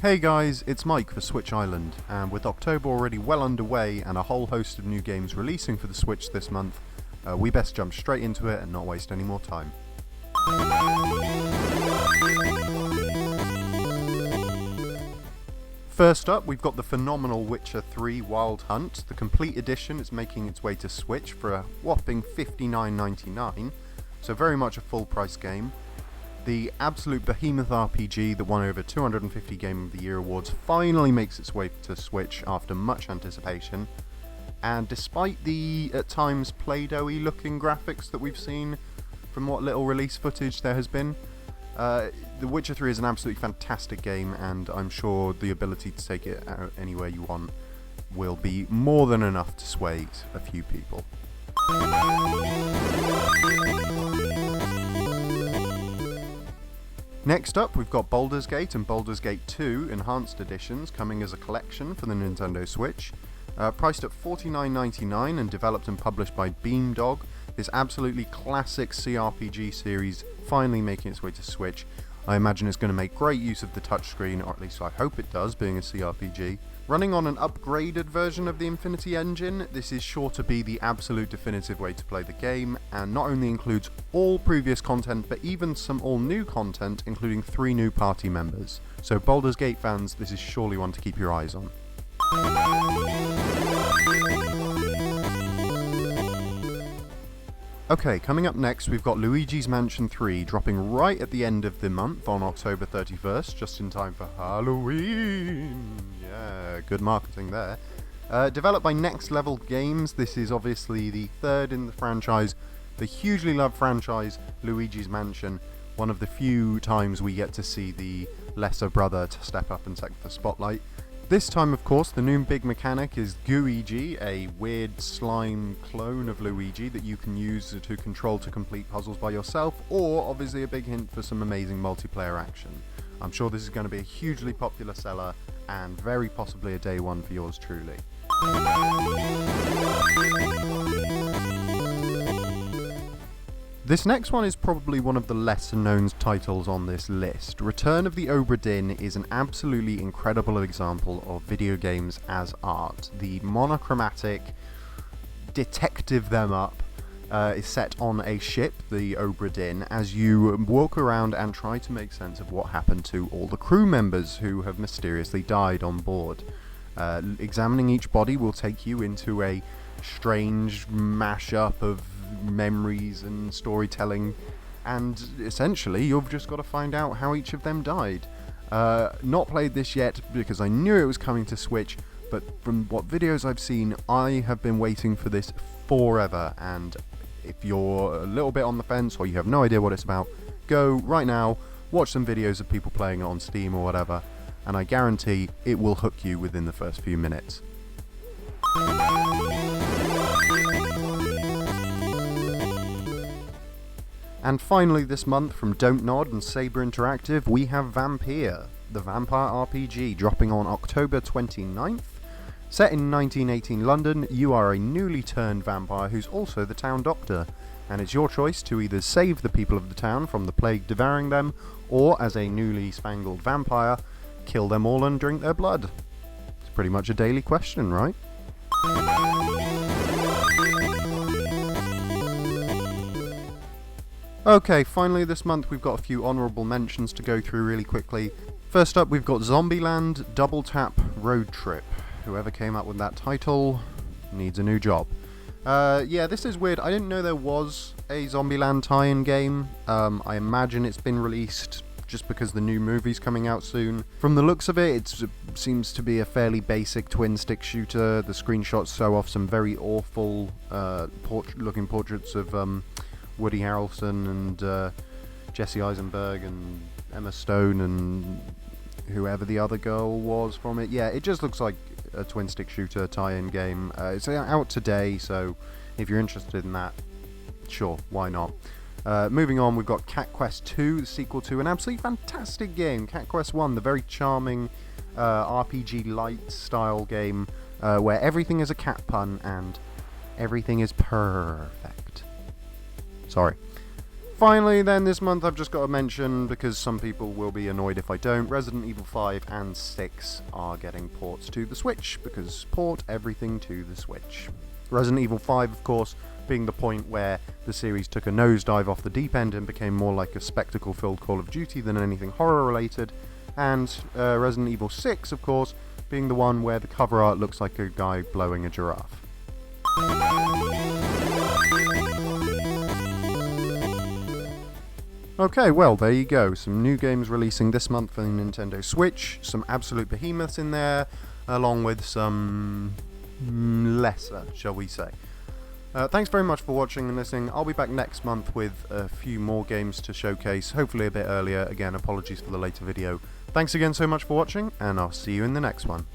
Hey guys, it's Mike for Switch Island, and with October already well underway and a whole host of new games releasing for the Switch this month, we best jump straight into it and not waste any more time. First up, we've got the phenomenal Witcher 3 Wild Hunt. The complete edition is making its way to Switch for a whopping $59.99, so very much a full price game. The absolute behemoth RPG that won over 250 Game of the Year awards finally makes its way to Switch after much anticipation, and despite the at times Play-Doh-y looking graphics that we've seen from what little release footage there has been, The Witcher 3 is an absolutely fantastic game, and I'm sure the ability to take it out anywhere you want will be more than enough to sway a few people. Next up, we've got Boulders Gate and Boulders Gate 2 Enhanced Editions coming as a collection for the Nintendo Switch. Priced at $49.99 and developed and published by Beamdog, this absolutely classic CRPG series finally making its way to Switch. I imagine it's going to make great use of the touchscreen, or at least I hope it does, being a CRPG. Running on an upgraded version of the Infinity Engine, this is sure to be the absolute definitive way to play the game, and not only includes all previous content, but even some all-new content, including 3 new party members. So Baldur's Gate fans, this is surely one to keep your eyes on. Okay, coming up next, we've got Luigi's Mansion 3 dropping right at the end of the month on October 31st, just in time for Halloween. Yeah, good marketing there. Developed by Next Level Games, this is obviously the third in the franchise, the hugely loved franchise Luigi's Mansion, one of the few times we get to see the lesser brother to step up and take the spotlight. This time, of course, the new big mechanic is Gooigi, a weird slime clone of Luigi that you can use to control to complete puzzles by yourself, or obviously a big hint for some amazing multiplayer action. I'm sure this is going to be a hugely popular seller, and very possibly a day one for yours truly. This next one is probably one of the lesser known titles on this list. Return of the Obra Dinn is an absolutely incredible example of video games as art. The monochromatic detective them up is set on a ship, the Obra Dinn, as you walk around and try to make sense of what happened to all the crew members who have mysteriously died on board. Examining each body will take you into a strange mashup of memories and storytelling, and essentially you've just got to find out how each of them died. Not played this yet because I knew it was coming to Switch, but from what videos I've seen, I have been waiting for this forever, and if you're a little bit on the fence or you have no idea what it's about, go right now, watch some videos of people playing it on Steam or whatever, and I guarantee it will hook you within the first few minutes. And finally this month, from Don't Nod and Saber Interactive, we have Vampire, the vampire RPG, dropping on October 29th. Set in 1918 London, you are a newly turned vampire who's also the town doctor, and it's your choice to either save the people of the town from the plague devouring them, or as a newly spangled vampire, kill them all and drink their blood. It's pretty much a daily question, right? Okay, finally this month we've got a few honourable mentions to go through really quickly. First up, we've got Zombieland Double Tap Road Trip. Whoever came up with that title needs a new job. Yeah, this is weird. I didn't know there was a Zombieland tie-in game. I imagine it's been released just because the new movie's coming out soon. From the looks of it, it seems to be a fairly basic twin-stick shooter. The screenshots show off some very awful looking portraits of Woody Harrelson and Jesse Eisenberg and Emma Stone and whoever the other girl was from it. Yeah, it just looks like a twin-stick shooter tie-in game. It's out today, so if you're interested in that, sure, why not? Moving on, we've got Cat Quest 2, the sequel to an absolutely fantastic game, Cat Quest 1, the very charming RPG light style game where everything is a cat pun and everything is perfect. Sorry. Finally then, this month I've just got to mention, because some people will be annoyed if I don't, Resident Evil 5 and 6 are getting ports to the Switch, because port everything to the Switch. Resident Evil 5, of course, being the point where the series took a nosedive off the deep end and became more like a spectacle-filled Call of Duty than anything horror-related, and Resident Evil 6, of course, being the one where the cover art looks like a guy blowing a giraffe. Okay, well, there you go. Some new games releasing this month for the Nintendo Switch, some absolute behemoths in there, along with some lesser, shall we say. Thanks very much for watching and listening. I'll be back next month with a few more games to showcase, hopefully a bit earlier. Again, apologies for the later video. Thanks again so much for watching, and I'll see you in the next one.